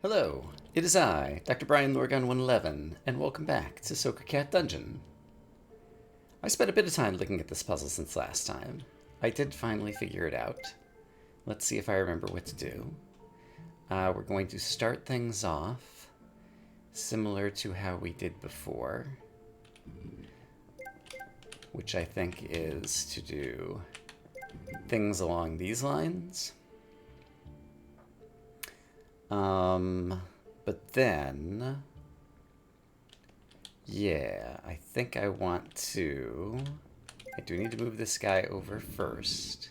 Hello, it is I, Dr. Brian Lorgon 111, and welcome back to Sokocat Dungeon. I spent a bit of time looking at this puzzle since last time. I did finally figure it out. Let's see if I remember what to do. We're going to start things off similar to how we did before, which I think is to do things along these lines. But then, yeah, I think I do need to move this guy over first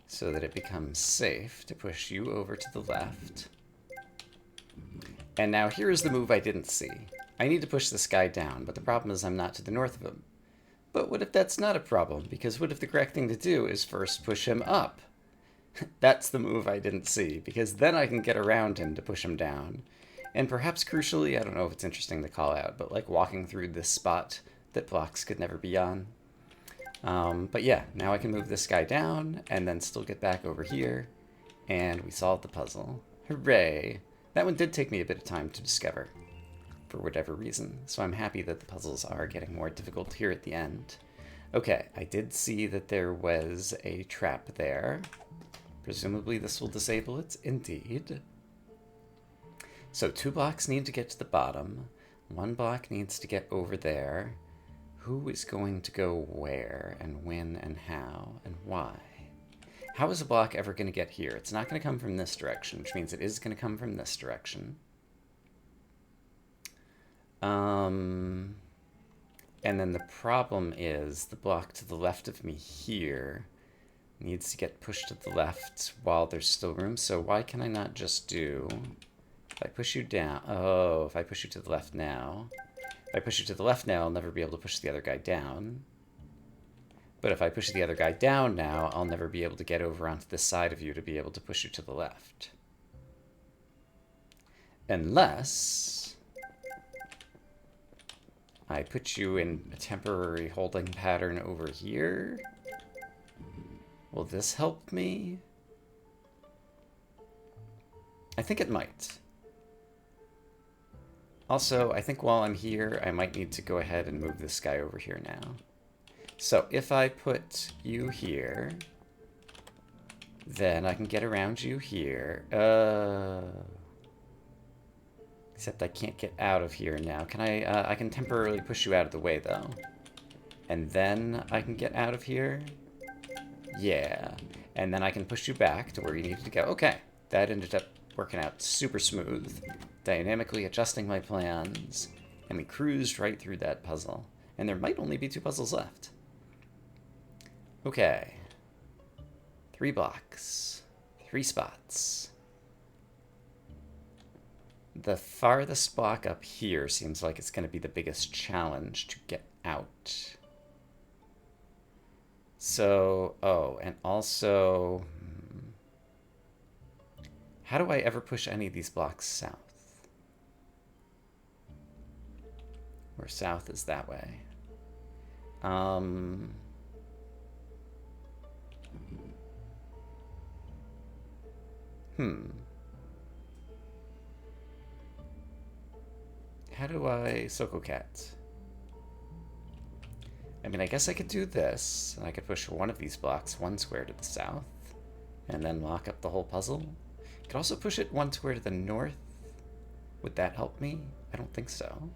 so that it becomes safe to push you over to the left. And now here is the move I didn't see. I need to push this guy down, but the problem is I'm not to the north of him. But what if that's not a problem? Because what if the correct thing to do is first push him up? That's the move I didn't see, because then I can get around him to push him down. And perhaps crucially, I don't know if it's interesting to call out, but like walking through this spot that blocks could never be on. But yeah, now I can move this guy down and then still get back over here, and we solved the puzzle. Hooray! That one did take me a bit of time to discover, for whatever reason, so I'm happy that the puzzles are getting more difficult here at the end. Okay, I did see that there was a trap there. Presumably this will disable it. Indeed. So 2 blocks need to get to the bottom. 1 block needs to get over there. Who is going to go where and when and how and why? How is a block ever going to get here? It's not going to come from this direction, which means it is going to come from this direction. And then the problem is the block to the left of me here needs to get pushed to the left while there's still room. So why can I not just do, if I push you down, if I push you to the left now, if I push you to the left now, I'll never be able to push the other guy down. But if I push the other guy down now, I'll never be able to get over onto this side of you to be able to push you to the left. Unless I put you in a temporary holding pattern over here. Will this help me? I think it might. Also, I think while I'm here, I might need to go ahead and move this guy over here now. So if I put you here, then I can get around you here. Except I can't get out of here now. Can I can temporarily push you out of the way, though. And then I can get out of here. Yeah, and then I can push you back to where you needed to go. Okay, that ended up working out super smooth. Dynamically adjusting my plans, and we cruised right through that puzzle. And there might only be 2 puzzles left. Okay. 3 blocks. 3 spots. The farthest block up here seems like it's going to be the biggest challenge to get out. So, and also, how do I ever push any of these blocks south? Where south is that way. How do I Sokocat? I mean, I guess I could do this, and I could push one of these blocks 1 square to the south, and then lock up the whole puzzle. I could also push it 1 square to the north. Would that help me? I don't think so.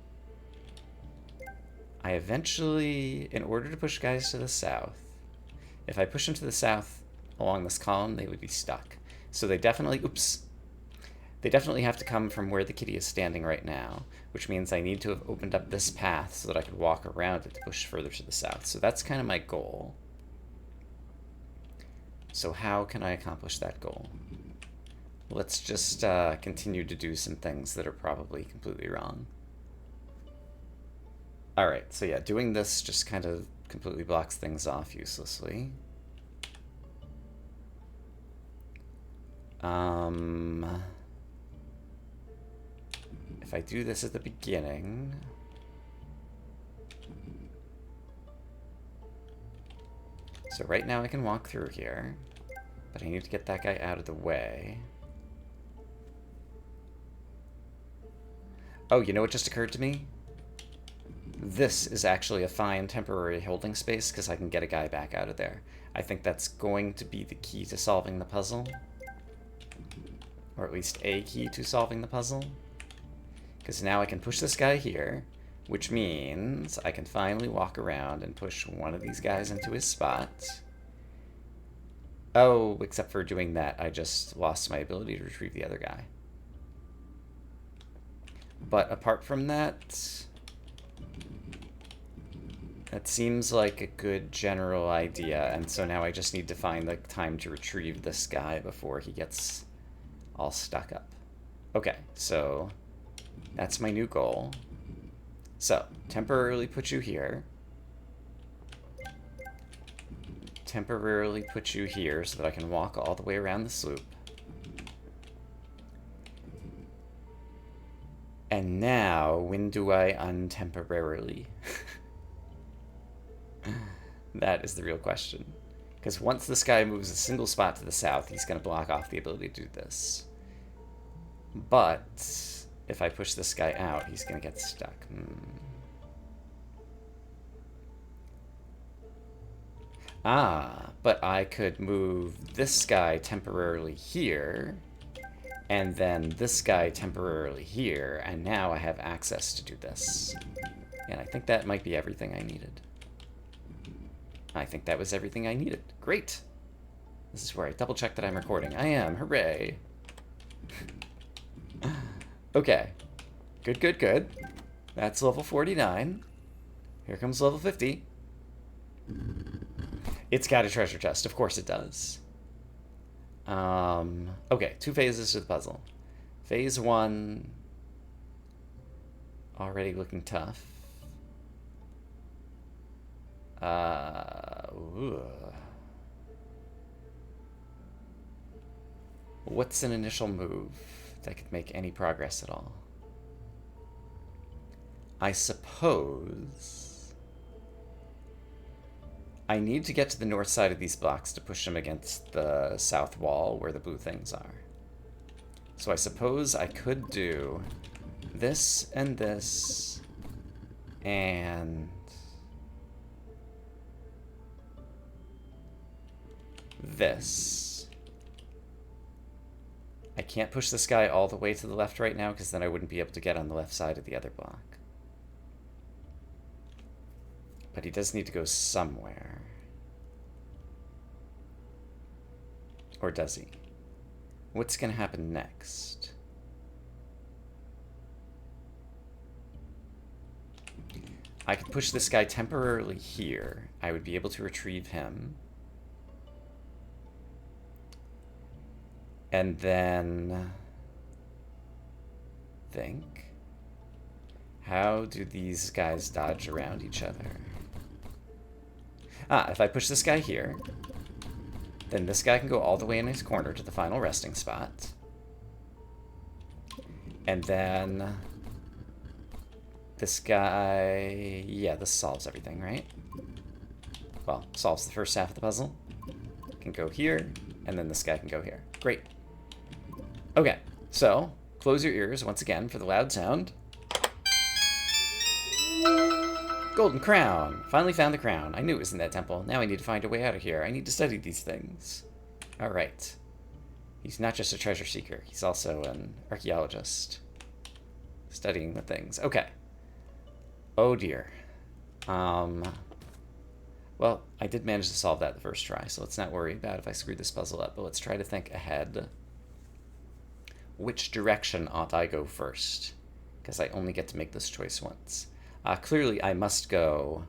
I eventually, in order to push guys to the south, if I push them to the south along this column, they would be stuck. So they definitely, they definitely have to come from where the kitty is standing right now, which means I need to have opened up this path so that I could walk around it to push further to the south. So that's kind of my goal. So how can I accomplish that goal? Let's just continue to do some things that are probably completely wrong. Alright, so yeah, doing this just kind of completely blocks things off uselessly. If I do this at the beginning, so right now I can walk through here, but I need to get that guy out of the way. Oh, you know what just occurred to me? This is actually a fine temporary holding space because I can get a guy back out of there. I think that's going to be the key to solving the puzzle. Or at least a key to solving the puzzle. Because now I can push this guy here, which means I can finally walk around and push one of these guys into his spot. Oh, except for doing that, I just lost my ability to retrieve the other guy. But apart from that, that seems like a good general idea, and so now I just need to find the time to retrieve this guy before he gets all stuck up. Okay, so that's my new goal. So, temporarily put you here. Temporarily put you here so that I can walk all the way around the sloop. And now, when do I untemporarily? That is the real question. Because once this guy moves a single spot to the south, he's going to block off the ability to do this. But if I push this guy out, he's going to get stuck. Ah, but I could move this guy temporarily here, and then this guy temporarily here, and now I have access to do this. And I think that might be everything I needed. I think that was everything I needed. Great! This is where I double check that I'm recording. I am. Hooray! Okay. Good, good, good. That's level 49. Here comes level 50. It's got a treasure chest. Of course it does. Okay, 2 phases to the puzzle. Phase 1... already looking tough. What's an initial move that could make any progress at all? I suppose I need to get to the north side of these blocks to push them against the south wall where the blue things are. So I suppose I could do this and this and this. I can't push this guy all the way to the left right now because then I wouldn't be able to get on the left side of the other block. But he does need to go somewhere. Or does he? What's going to happen next? I could push this guy temporarily here. I would be able to retrieve him. And then... think. How do these guys dodge around each other? Ah, if I push this guy here, then this guy can go all the way in his corner to the final resting spot. And then this guy... yeah, this solves everything, right? Well, solves the first half of the puzzle. Can go here, and then this guy can go here. Great. Okay, so close your ears once again for the loud sound. Golden crown! Finally found the crown. I knew it was in that temple. Now I need to find a way out of here. I need to study these things. Alright. He's not just a treasure seeker. He's also an archaeologist. Studying the things. Okay. Oh dear. Well, I did manage to solve that the first try, so let's not worry about if I screwed this puzzle up, but let's try to think ahead. Which direction ought I go first? Because I only get to make this choice once. Clearly, I must go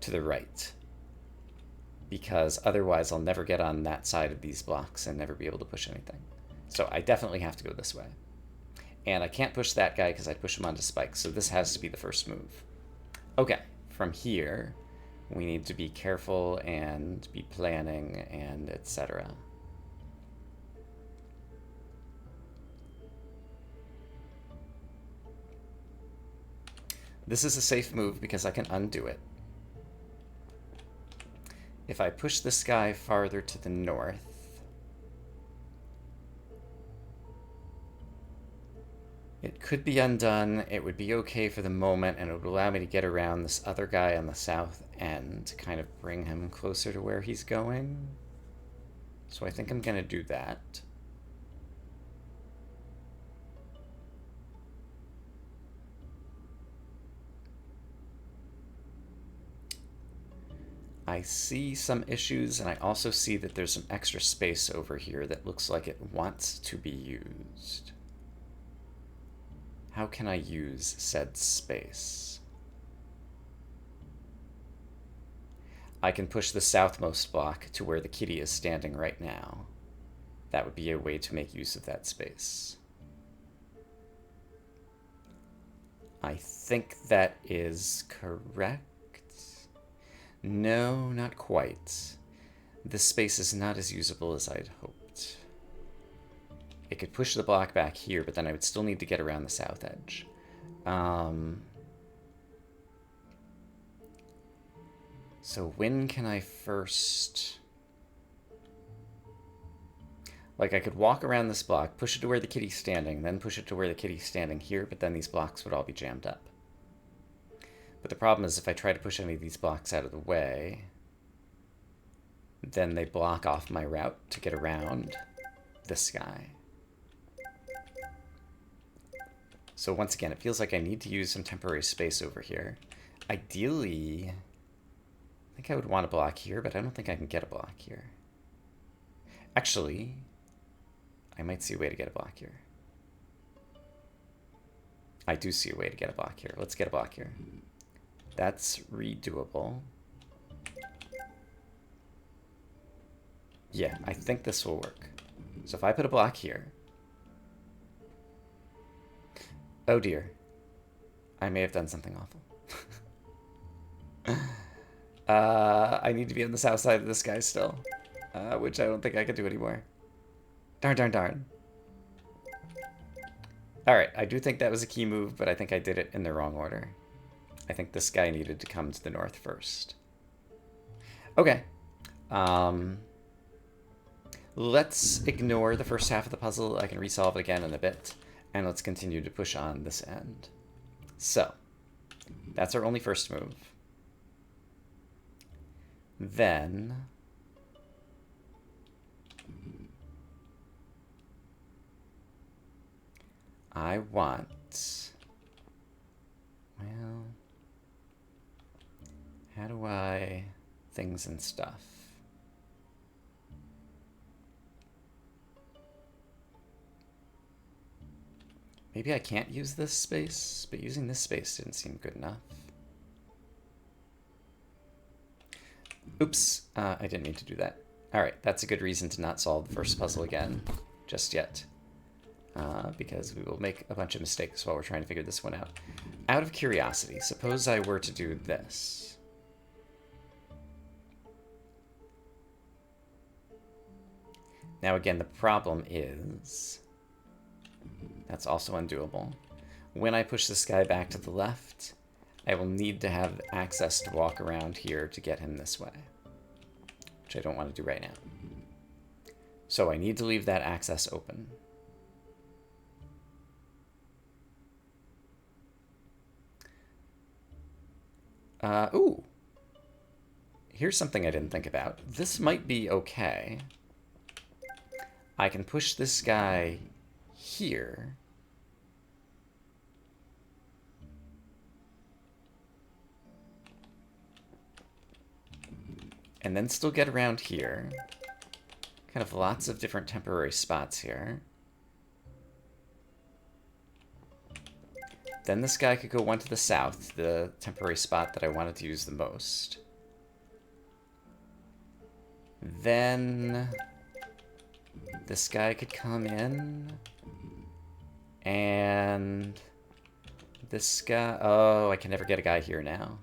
to the right. Because otherwise, I'll never get on that side of these blocks and never be able to push anything. So I definitely have to go this way. And I can't push that guy because I'd push him onto spikes, so this has to be the first move. Okay, from here, we need to be careful and be planning and etc. This is a safe move because I can undo it. If I push this guy farther to the north, It could be undone. It would be okay for the moment, and it would allow me to get around this other guy on the south end to kind of bring him closer to where he's going. So I think I'm going to do that. I see some issues, and I also see that there's some extra space over here that looks like it wants to be used. How can I use said space? I can push the southmost block to where the kitty is standing right now. That would be a way to make use of that space. I think that is correct. No, not quite. This space is not as usable as I'd hoped. It could push the block back here, but then I would still need to get around the south edge. So when can I first... Like, I could walk around this block, push it to where the kitty's standing, then push it to where the kitty's standing here, but then these blocks would all be jammed up. But the problem is if I try to push any of these blocks out of the way, then they block off my route to get around this guy. So once again, it feels like I need to use some temporary space over here. Ideally, I think I would want a block here, but I don't think I can get a block here. Actually, I might see a way to get a block here. I do see a way to get a block here. Let's get a block here. That's redoable. Yeah, I think this will work. So if I put a block here... Oh dear. I may have done something awful. I need to be on the south side of this guy still. Which I don't think I can do anymore. Darn, darn, darn. Alright, I do think that was a key move, but I think I did it in the wrong order. I think this guy needed to come to the north first. Okay. Let's ignore the first half of the puzzle. I can resolve it again in a bit. And let's continue to push on this end. So, that's our only first move. Then... I want... Well... How do I... Things and stuff? Maybe I can't use this space, but using this space didn't seem good enough. Oops, I didn't mean to do that. Alright, that's a good reason to not solve the first puzzle again, just yet. Because we will make a bunch of mistakes while we're trying to figure this one out. Out of curiosity, suppose I were to do this. Now again, the problem is... That's also undoable. When I push this guy back to the left, I will need to have access to walk around here to get him this way. Which I don't want to do right now. So I need to leave that access open. Ooh. Here's something I didn't think about. This might be okay. I can push this guy here. And then still get around here. Kind of lots of different temporary spots here. Then this guy could go one to the south, the temporary spot that I wanted to use the most. Then this guy could come in. And this guy... Oh, I can never get a guy here now.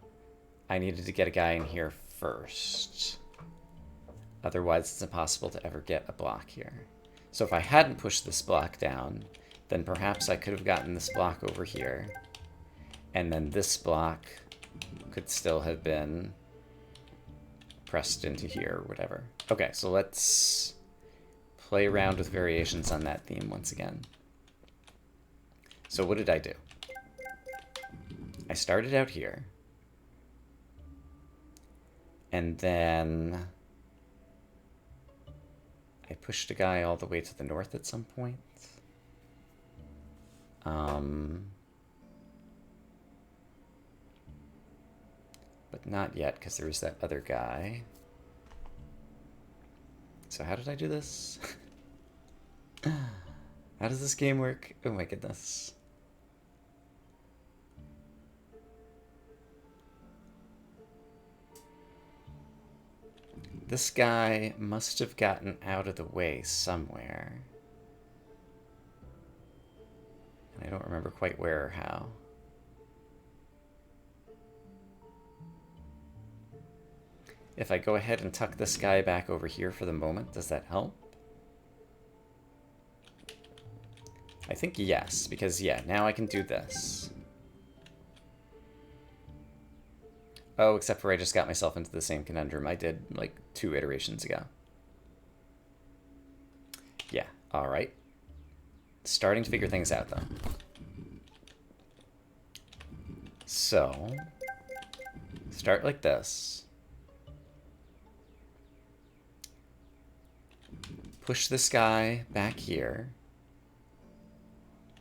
I needed to get a guy in here first. Otherwise, it's impossible to ever get a block here. So if I hadn't pushed this block down, then perhaps I could have gotten this block over here. And then this block could still have been pressed into here or whatever. Okay, so let's play around with variations on that theme once again. So what did I do? I started out here. And then I pushed a guy all the way to the north at some point. But not yet, because there's that other guy. So how did I do this? How does this game work? Oh my goodness. This guy must have gotten out of the way somewhere. And I don't remember quite where or how. If I go ahead and tuck this guy back over here for the moment, does that help? I think yes, because yeah, now I can do this. Oh, except for I just got myself into the same conundrum I did like 2 iterations ago. Yeah, alright. Starting to figure things out, though. So, start like this. Push this guy back here.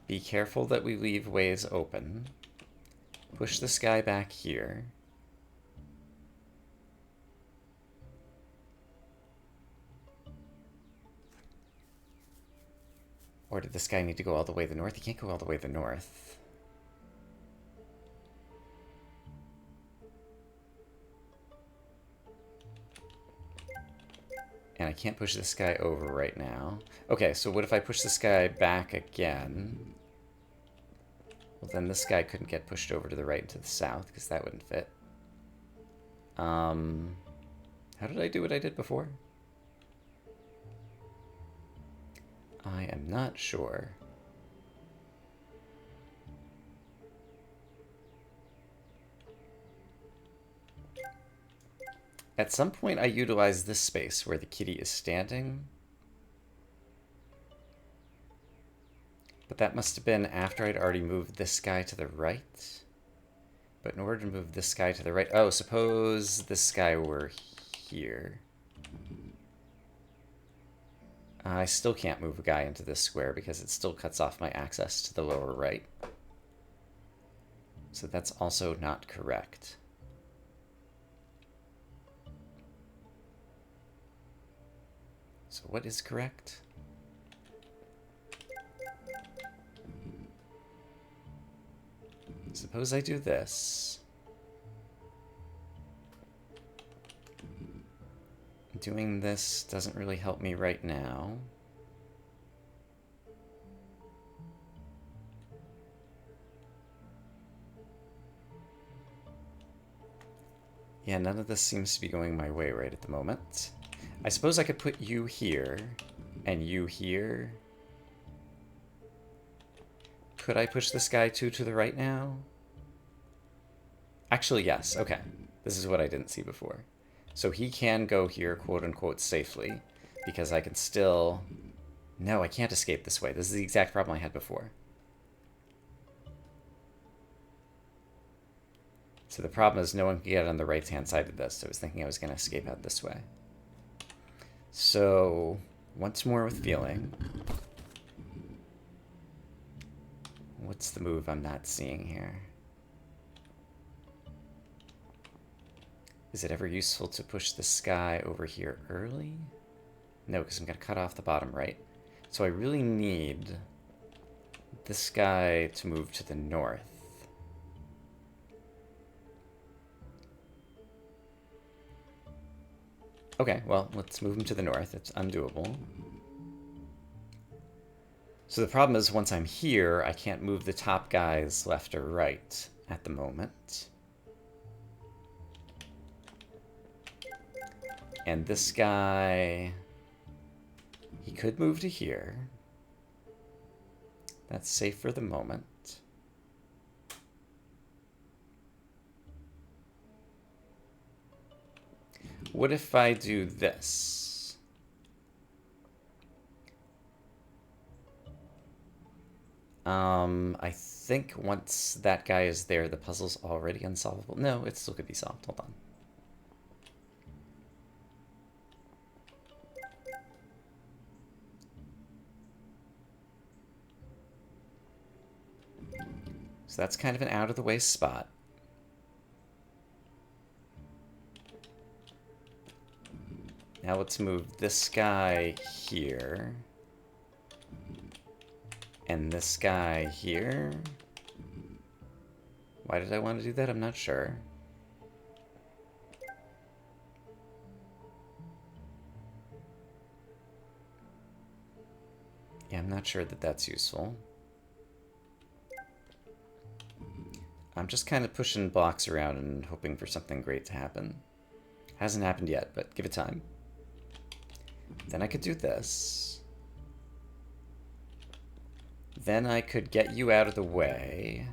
Be careful that we leave ways open. Push this guy back here. Or did this guy need to go all the way to the north? He can't go all the way to the north. And I can't push this guy over right now. Okay, so what if I push this guy back again? Well, then this guy couldn't get pushed over to the right and to the south, because that wouldn't fit. How did I do what I did before? I am not sure. At some point, I utilized this space where the kitty is standing. But that must have been after I'd already moved this guy to the right. But in order to move this guy to the right... Oh, suppose this guy were here. I still can't move a guy into this square because it still cuts off my access to the lower right. So that's also not correct. So what is correct? Suppose I do this. Doing this doesn't really help me right now. Yeah, none of this seems to be going my way right at the moment. I suppose I could put you here and you here. Could I push this guy to the right now? Actually, yes. Okay. This is what I didn't see before. So he can go here, quote-unquote, safely, because I can still... No, I can't escape this way. This is the exact problem I had before. So the problem is no one can get on the right-hand side of this. So I was thinking I was going to escape out this way. So, once more with feeling. What's the move I'm not seeing here? Is it ever useful to push this guy over here early? No, because I'm going to cut off the bottom right. So I really need this guy to move to the north. Okay, well, let's move him to the north. It's undoable. So the problem is once I'm here, I can't move the top guys left or right at the moment. And this guy, he could move to here. That's safe for the moment. What if I do this? I think once that guy is there, the puzzle's already unsolvable. No, it still could be solved. Hold on. So that's kind of an out-of-the-way spot. Now let's move this guy here. And this guy here. Why did I want to do that? I'm not sure. Yeah, I'm not sure that that's useful. I'm just kind of pushing blocks around and hoping for something great to happen. Hasn't happened yet, but give it time. Then I could do this. Then I could get you out of the way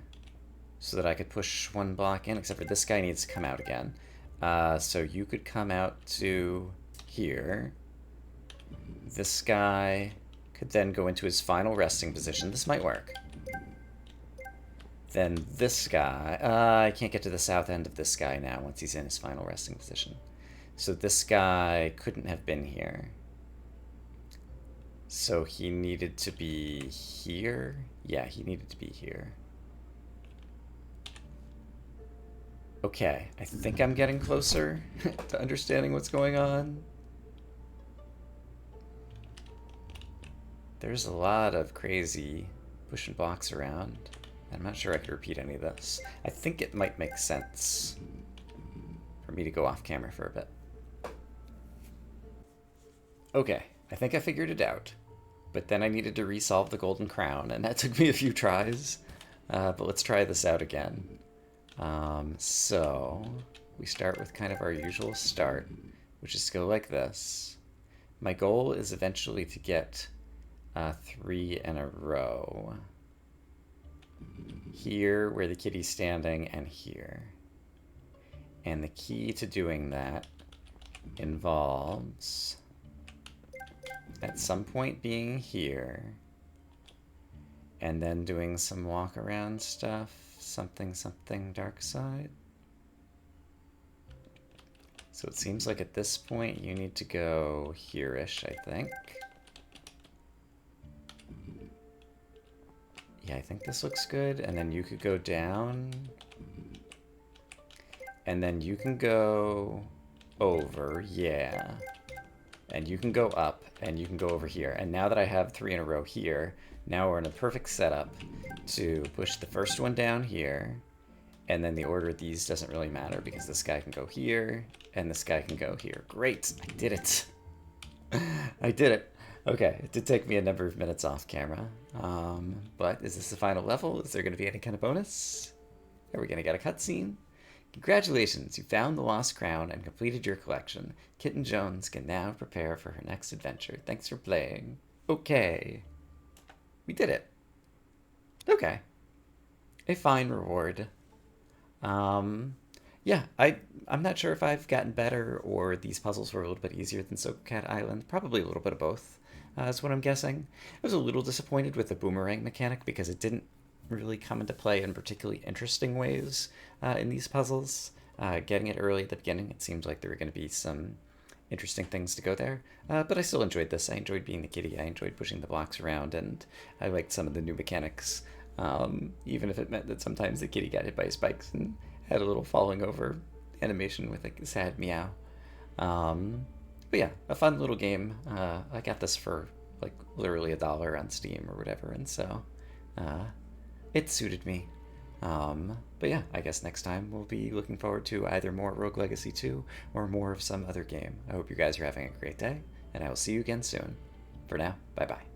so that I could push one block in, except for this guy needs to come out again. So you could come out to here. This guy could then go into his final resting position. This might work. Then this guy, I can't get to the south end of this guy now once he's in his final resting position. So this guy couldn't have been here. So he needed to be here? Yeah, he needed to be here. Okay, I think I'm getting closer to understanding what's going on. There's a lot of crazy pushing blocks around. I'm not sure I could repeat any of this. I think it might make sense for me to go off camera for a bit. Okay, I think I figured it out. But then I needed to resolve the golden crown, and that took me a few tries. But let's try this out again. So we start with kind of our usual start, which is to go like this. My goal is eventually to get 3 in a row. Here, where the kitty's standing, and here. And the key to doing that involves at some point being here, and then doing some walk around stuff, something dark side. So it seems like at this point you need to go here-ish, I think. Yeah, I think this looks good, and then you could go down, and then you can go over, yeah. And you can go up, and you can go over here. And now that I have 3 in a row here, now we're in a perfect setup to push the first one down here, and then the order of these doesn't really matter because this guy can go here, and this guy can go here. Great, I did it. I did it. Okay, it did take me a number of minutes off camera, but is this the final level? Is there going to be any kind of bonus? Are we going to get a cutscene? Congratulations, you found the lost crown and completed your collection. Kitten Jones can now prepare for her next adventure. Thanks for playing. Okay. We did it. Okay. A fine reward. Yeah, I'm not sure if I've gotten better or these puzzles were a little bit easier than Sokocat Island. Probably a little bit of both, is what I'm guessing. I was a little disappointed with the boomerang mechanic because it didn't really come into play in particularly interesting ways in these puzzles. Getting it early at the beginning, it seems like there were going to be some interesting things to go there. But I still enjoyed this. I enjoyed being the kitty. I enjoyed pushing the blocks around, and I liked some of the new mechanics, even if it meant that sometimes the kitty got hit by spikes and had a little falling over animation with like a sad meow. But yeah, a fun little game. I got this for like literally $1 on Steam or whatever, and so it suited me. But yeah, I guess next time we'll be looking forward to either more Rogue Legacy 2 or more of some other game. I hope you guys are having a great day, and I will see you again soon. For now, bye-bye.